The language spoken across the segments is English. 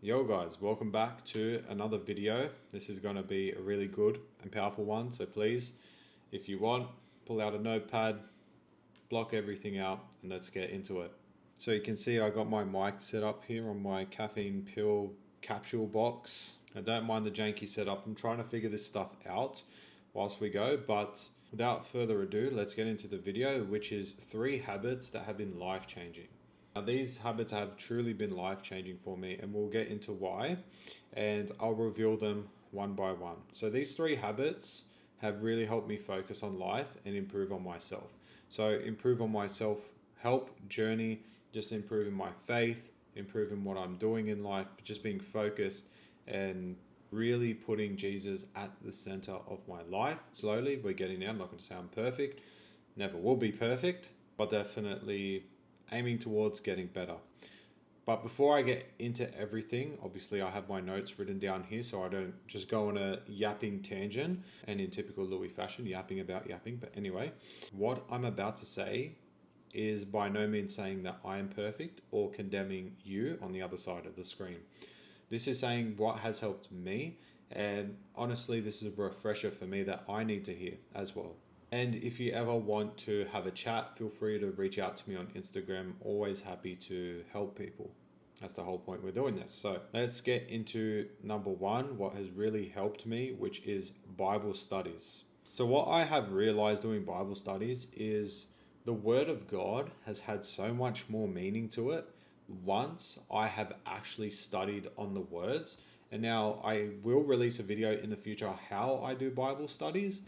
Yo guys, welcome back to another video. This is going to be a really good and powerful one, so please, if you want, pull out a notepad, block everything out, and let's get into it. So you can see I got my mic set up here on my caffeine pill capsule box. I don't mind the janky setup. I'm trying to figure this stuff out whilst we go, but without further ado, let's get into the video, which is 3 habits that have been life-changing. Now, these habits have truly been life-changing for me, and we'll get into why, and I'll reveal them one by one. So these 3 habits have really helped me focus on life and improve on myself. So improve on myself, help journey, just improving my faith, improving what I'm doing in life, just being focused and really putting Jesus at the center of my life. Slowly, we're getting there. I'm not going to say I'm perfect, never will be perfect, but definitely aiming towards getting better. But before I get into everything, obviously I have my notes written down here so I don't just go on a yapping tangent and in typical Louis fashion, yapping about yapping. But anyway, what I'm about to say is by no means saying that I am perfect or condemning you on the other side of the screen. This is saying what has helped me, and honestly, this is a refresher for me that I need to hear as well. And if you ever want to have a chat, feel free to reach out to me on Instagram. Always happy to help people. That's the whole point we're doing this. So let's get into number 1, what has really helped me, which is Bible studies. So what I have realized doing Bible studies is the Word of God has had so much more meaning to it once I have actually studied on the words. And now I will release a video in the future how I do Bible studies,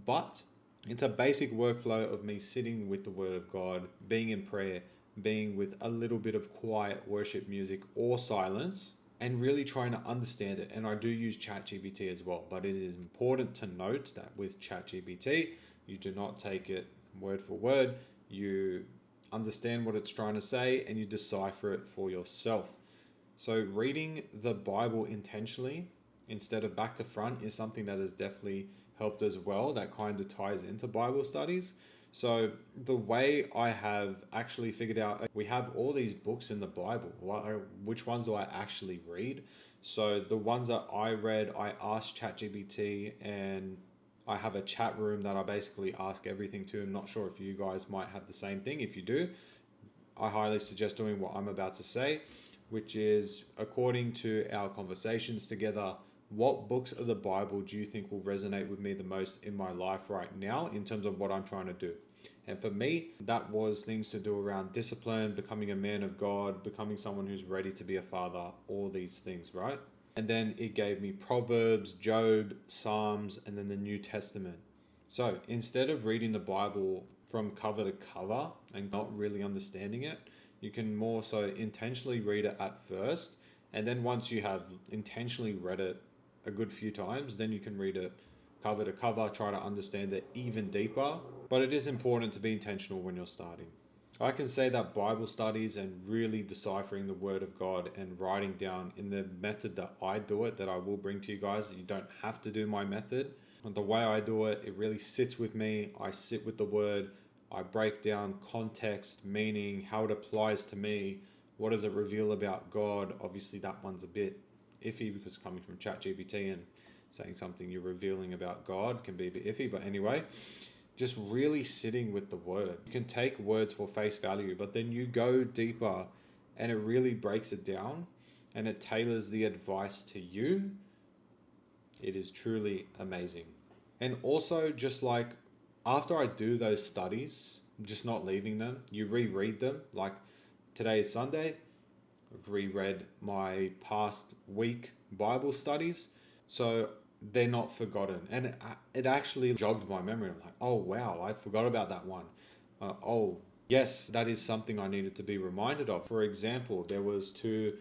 but it's a basic workflow of me sitting with the Word of God, being in prayer, being with a little bit of quiet worship music or silence, and really trying to understand it. And I do use ChatGPT as well, but it is important to note that with ChatGPT, you do not take it word for word. You understand what it's trying to say and you decipher it for yourself. So reading the Bible intentionally instead of back to front is something that has definitely helped as well. That kind of ties into Bible studies. So the way I have actually figured out, we have all these books in the Bible. Which ones do I actually read? So the ones that I read, I asked ChatGPT, and I have a chat room that I basically ask everything to. I'm not sure if you guys might have the same thing. If you do, I highly suggest doing what I'm about to say, which is according to our conversations together, what books of the Bible do you think will resonate with me the most in my life right now in terms of what I'm trying to do? And for me, that was things to do around discipline, becoming a man of God, becoming someone who's ready to be a father, all these things, right? And then it gave me Proverbs, Job, Psalms, and then the New Testament. So instead of reading the Bible from cover to cover and not really understanding it, you can more so intentionally read it at first. And then once you have intentionally read it a good few times, then you can read it cover to cover, try to understand it even deeper. But it is important to be intentional when you're starting. I can say that Bible studies and really deciphering the Word of God and writing down in the method that I do it, that I will bring to you guys. You don't have to do my method. And the way I do it, it really sits with me. I sit with the Word. I break down context, meaning, how it applies to me. What does it reveal about God? Obviously, that one's a bit iffy because coming from ChatGPT and saying something you're revealing about God can be a bit iffy. But anyway, just really sitting with the Word. You can take words for face value, but then you go deeper and it really breaks it down and it tailors the advice to you. It is truly amazing. And also, just like after I do those studies, just not leaving them, you reread them. Like today is Sunday, I've reread my past week Bible studies. So they're not forgotten. And it actually jogged my memory. I'm like, oh, wow, I forgot about that one. Oh, yes, that is something I needed to be reminded of. For example, there was 2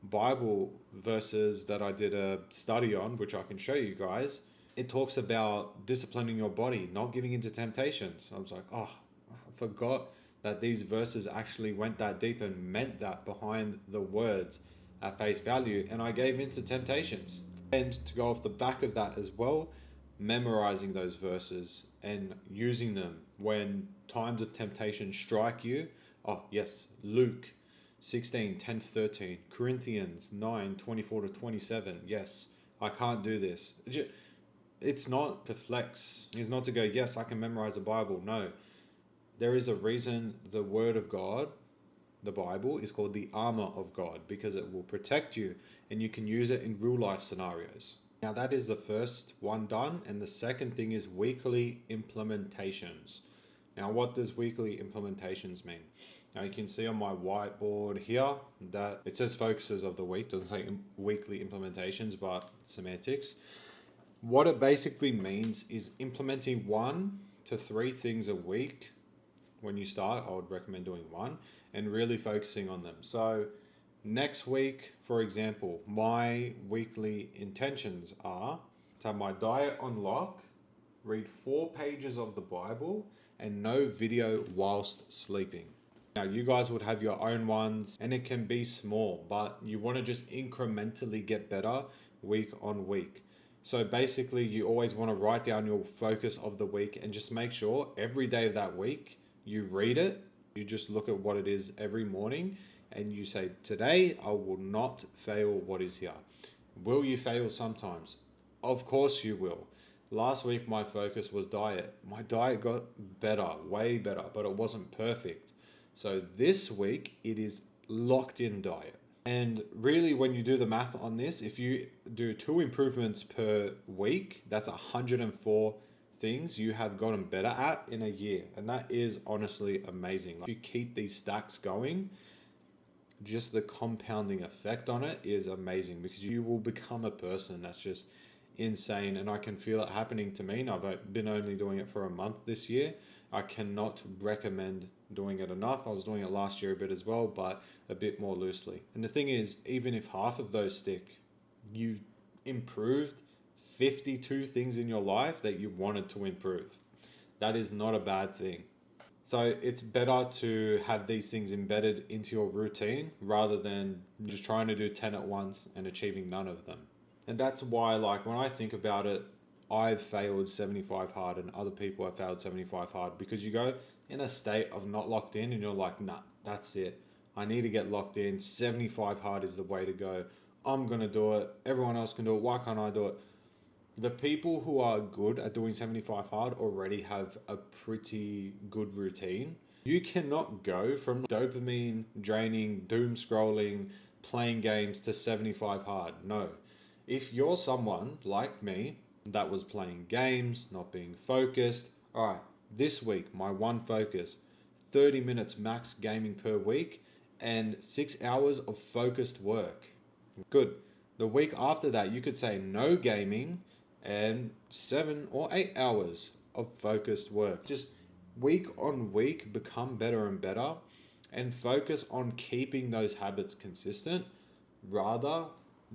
Bible verses that I did a study on, which I can show you guys. It talks about disciplining your body, not giving into temptations. I was like, oh, I forgot that these verses actually went that deep and meant that behind the words at face value. And I gave into temptations. And to go off the back of that as well, memorizing those verses and using them when times of temptation strike you. Oh, yes, Luke 16, 10 to 13. Corinthians 9, 24 to 27. Yes, I can't do this. It's not to flex. It's not to go, yes, I can memorize the Bible. No, there is a reason the Word of God, the Bible, is called the armor of God, because it will protect you and you can use it in real life scenarios. Now that is the first one done, and the second thing is weekly implementations. Now what does weekly implementations mean? Now you can see on my whiteboard here that it says focuses of the week, doesn't say weekly implementations, but semantics. What it basically means is implementing 1 to 3 things a week. When you start, I would recommend doing 1 and really focusing on them. So next week, for example, my weekly intentions are to have my diet on lock, read 4 pages of the Bible, and no video whilst sleeping. Now you guys would have your own ones, and it can be small, but you want to just incrementally get better week on week. So basically you always want to write down your focus of the week and just make sure every day of that week you read it. You just look at what it is every morning and you say, today I will not fail what is here. Will you fail sometimes? Of course you will. Last week my focus was diet. My diet got better, way better, but it wasn't perfect. So this week it is locked in diet. And really, when you do the math on this, if you do 2 improvements per week, that's 104 things you have gotten better at in a year. And that is honestly amazing. If you keep these stacks going, just the compounding effect on it is amazing, because you will become a person that's just insane. And I can feel it happening to me. And I've been only doing it for a month this year. I cannot recommend doing it enough. I was doing it last year a bit as well, but a bit more loosely. And the thing is, even if half of those stick, you've improved 52 things in your life that you wanted to improve. That is not a bad thing. So it's better to have these things embedded into your routine rather than just trying to do 10 at once and achieving none of them. And that's why, like, when I think about it, I've failed 75 hard and other people have failed 75 hard, because you go in a state of not locked in and you're like, nah, that's it. I need to get locked in. 75 hard is the way to go. I'm going to do it. Everyone else can do it. Why can't I do it? The people who are good at doing 75 hard already have a pretty good routine. You cannot go from dopamine draining, doom scrolling, playing games to 75 hard. No. If you're someone like me that was playing games, not being focused, all right, this week, my one focus, 30 minutes max gaming per week and 6 hours of focused work. Good. The week after that, you could say no gaming and 7 or 8 hours of focused work. Just week on week, become better and better and focus on keeping those habits consistent rather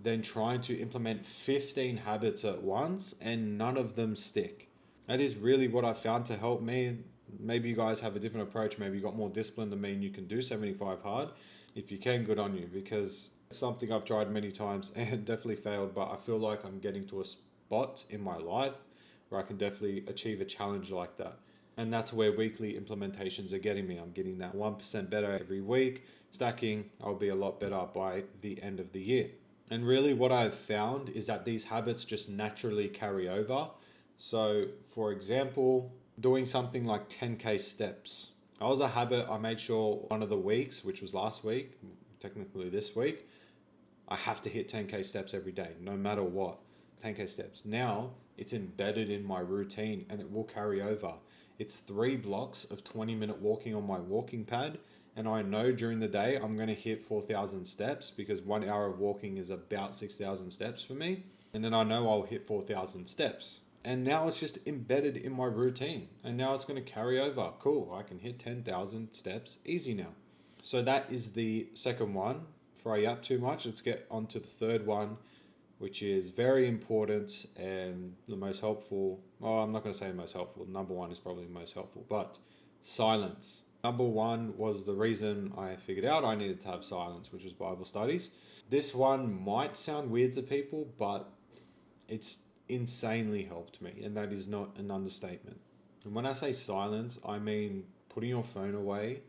than trying to implement 15 habits at once and none of them stick. That is really what I found to help me. Maybe you guys have a different approach. Maybe you got more discipline than me and you can do 75 hard. If you can, good on you, because it's something I've tried many times and definitely failed, but I feel like I'm getting to a spot in my life where I can definitely achieve a challenge like that. And that's where weekly implementations are getting me. I'm getting that 1% better every week. Stacking, I'll be a lot better by the end of the year. And really what I've found is that these habits just naturally carry over. So for example, doing something like 10K steps. That was a habit I made sure one of the weeks, which was last week, technically this week, I have to hit 10K steps every day, no matter what. 10K steps. Now it's embedded in my routine and it will carry over. It's 3 blocks of 20-minute walking on my walking pad. And I know during the day I'm going to hit 4,000 steps because 1 hour of walking is about 6,000 steps for me. And then I know I'll hit 4,000 steps. And now it's just embedded in my routine. And now it's going to carry over. Cool, I can hit 10,000 steps easy now. So that is the second one. Before I yap too much, let's get on to the third one, which is very important and the most helpful. Well, I'm not going to say the most helpful. Number 1 is probably the most helpful, but silence. Number 1 was the reason I figured out I needed to have silence, which was Bible studies. This one might sound weird to people, but it's insanely helped me, and that is not an understatement. And when I say silence, I mean putting your phone away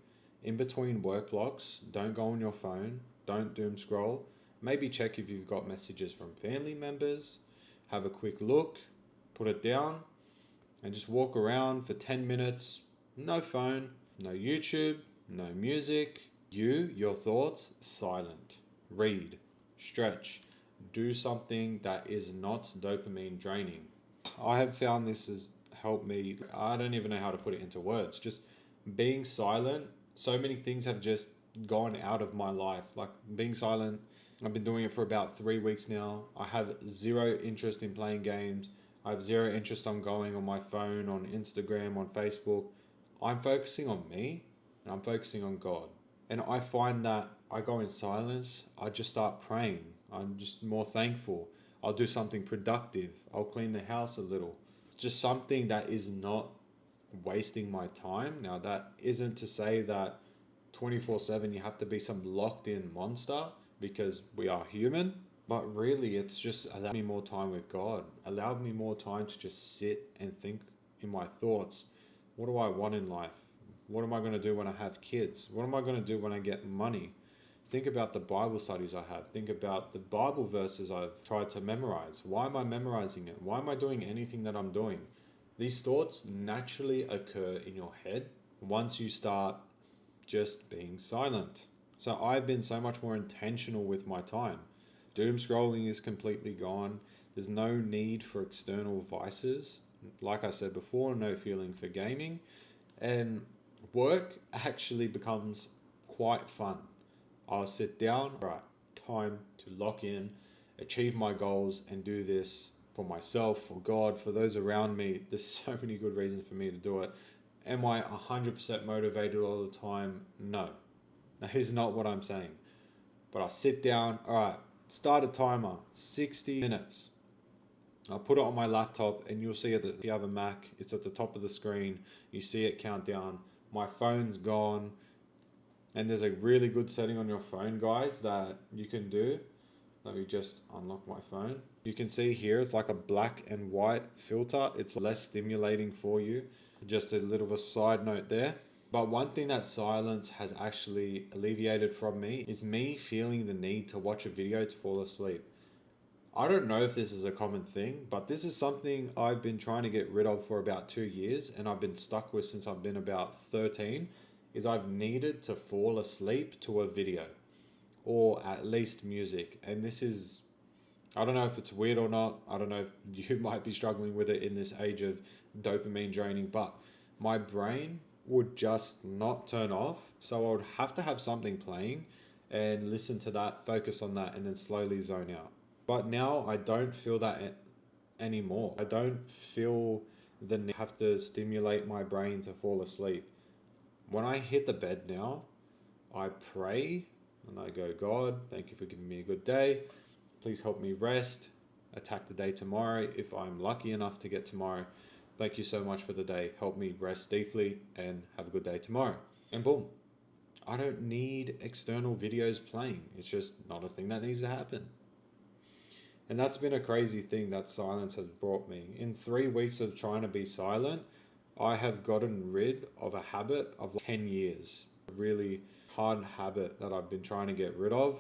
In between work blocks, don't go on your phone, don't doom scroll. Maybe check if you've got messages from family members, have a quick look, put it down, and just walk around for 10 minutes. No phone, no YouTube, no music. Your thoughts, silent. Read, stretch, do something that is not dopamine draining. I have found this has helped me. I don't even know how to put it into words. Just being silent. So many things have just gone out of my life. Like being silent, I've been doing it for about 3 weeks now. I have zero interest in playing games. I have zero interest on going on my phone, on Instagram, on Facebook. I'm focusing on me and I'm focusing on God. And I find that I go in silence, I just start praying. I'm just more thankful. I'll do something productive. I'll clean the house a little. Just something that is not wasting my time. Now, that isn't to say that 24/7 you have to be some locked in monster, because we are human. But really, it's just allowed me more time with God, allowed me more time to just sit and think in my thoughts. What do I want in life? What am I going to do when I have kids? What am I going to do when I get money? Think about the Bible studies I have. Think about the Bible verses I've tried to memorize. Why am I memorizing it? Why am I doing anything that I'm doing? These thoughts naturally occur in your head once you start just being silent. So I've been so much more intentional with my time. Doom scrolling is completely gone. There's no need for external vices. Like I said before, no feeling for gaming. And work actually becomes quite fun. I'll sit down, right, time to lock in, achieve my goals, and do this for myself, for God, for those around me. There's so many good reasons for me to do it. Am I 100% motivated all the time? No. That is not what I'm saying. But I sit down, all right, start a timer, 60 minutes. I'll put it on my laptop and you'll see it. If you have a Mac, it's at the top of the screen. You see it count down. My phone's gone. And there's a really good setting on your phone, guys, that you can do. Let me just unlock my phone. You can see here, it's like a black and white filter. It's less stimulating for you. Just a little of a side note there. But one thing that silence has actually alleviated from me is me feeling the need to watch a video to fall asleep. I don't know if this is a common thing, but this is something I've been trying to get rid of for about 2 years, and I've been stuck with since I've been about 13, is I've needed to fall asleep to a video, or at least music. And this is, I don't know if it's weird or not. I don't know if you might be struggling with it in this age of dopamine draining, but my brain would just not turn off. So I would have to have something playing and listen to that, focus on that, and then slowly zone out. But now I don't feel that anymore. I don't feel the need to have to stimulate my brain to fall asleep. When I hit the bed now, I pray and I go, God, thank you for giving me a good day. Please help me rest, attack the day tomorrow if I'm lucky enough to get tomorrow. Thank you so much for the day. Help me rest deeply and have a good day tomorrow. And boom. I don't need external videos playing. It's just not a thing that needs to happen. And that's been a crazy thing that silence has brought me. In 3 weeks of trying to be silent, I have gotten rid of a habit of 10 years. A really hard habit that I've been trying to get rid of,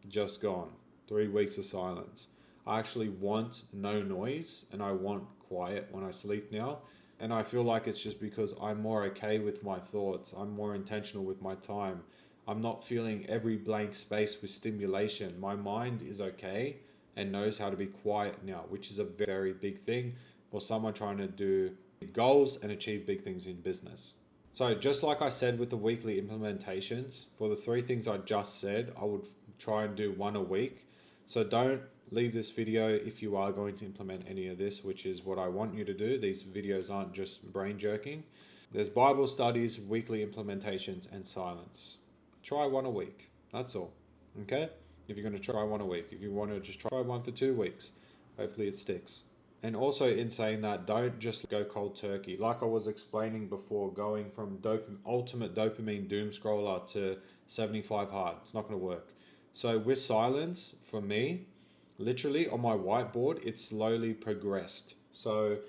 just gone. 3 weeks of silence. I actually want no noise and I want quiet when I sleep now. And I feel like it's just because I'm more okay with my thoughts. I'm more intentional with my time. I'm not feeling every blank space with stimulation. My mind is okay and knows how to be quiet now, which is a very big thing for someone trying to do goals and achieve big things in business. So just like I said with the weekly implementations, for the 3 things I just said, I would try and do 1 a week. So don't leave this video if you are going to implement any of this, which is what I want you to do. These videos aren't just brain jerking. There's Bible studies, weekly implementations, and silence. Try 1 a week. That's all. Okay? If you're going to try 1 a week. If you want to just try 1 for 2 weeks, hopefully it sticks. And also in saying that, don't just go cold turkey. Like I was explaining before, going from ultimate dopamine doom scroller to 75 hard. It's not going to work. So with silence, for me, literally on my whiteboard, it slowly progressed. So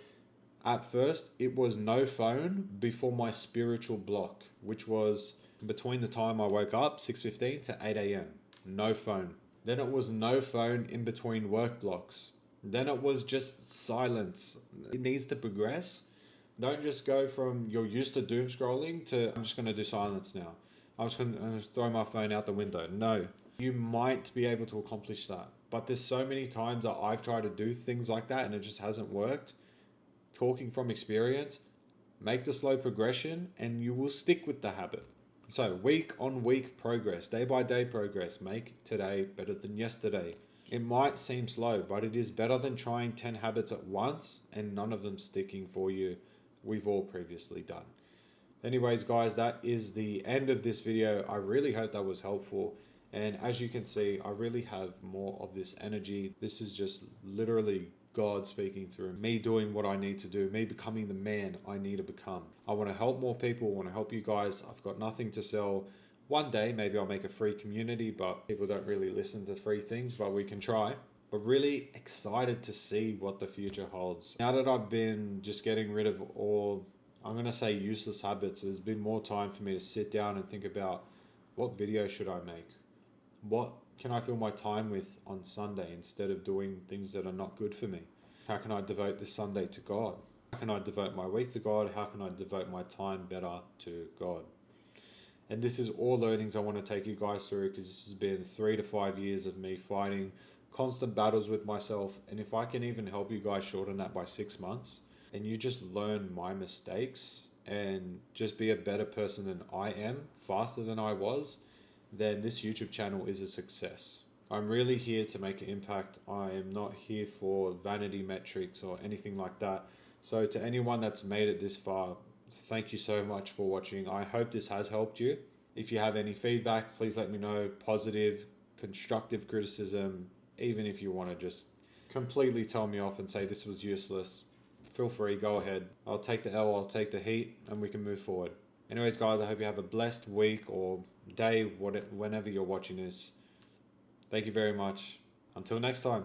at first, it was no phone before my spiritual block, which was Between the time I woke up, 6:15 to 8 a.m. No phone. Then it was no phone in between work blocks. Then it was just silence. It needs to progress. Don't just go from you're used to doom scrolling to I'm just going to do silence now. I'm just going to throw my phone out the window. No, you might be able to accomplish that. But there's so many times that I've tried to do things like that and it just hasn't worked. Talking from experience, make the slow progression and you will stick with the habit. So week on week progress, day by day progress, make today better than yesterday. It might seem slow, but it is better than trying 10 habits at once and none of them sticking for you. We've all previously done. Anyways, guys, that is the end of this video. I really hope that was helpful. And as you can see, I really have more of this energy. This is just literally God speaking through me, doing what I need to do, me becoming the man I need to become. I want to help more people. I want to help you guys. I've got nothing to sell. One day, maybe I'll make a free community, but people don't really listen to free things, but we can try. But really excited to see what the future holds. Now that I've been just getting rid of all, I'm going to say useless habits, there's been more time for me to sit down and think about what video should I make? What can I fill my time with on Sunday instead of doing things that are not good for me? How can I devote this Sunday to God? How can I devote my week to God? How can I devote my time better to God? And this is all learnings I want to take you guys through, because this has been 3 to 5 years of me fighting constant battles with myself. And if I can even help you guys shorten that by 6 months and you just learn my mistakes and just be a better person than I am, faster than I was, then this YouTube channel is a success. I'm really here to make an impact. I am not here for vanity metrics or anything like that. So to anyone that's made it this far, thank you so much for watching. I hope this has helped you. If you have any feedback, please let me know. Positive, constructive criticism, even if you want to just completely tell me off and say this was useless, feel free, go ahead. I'll take the L, I'll take the heat, and we can move forward. Anyways, guys, I hope you have a blessed week or day, whenever you're watching this. Thank you very much. Until next time.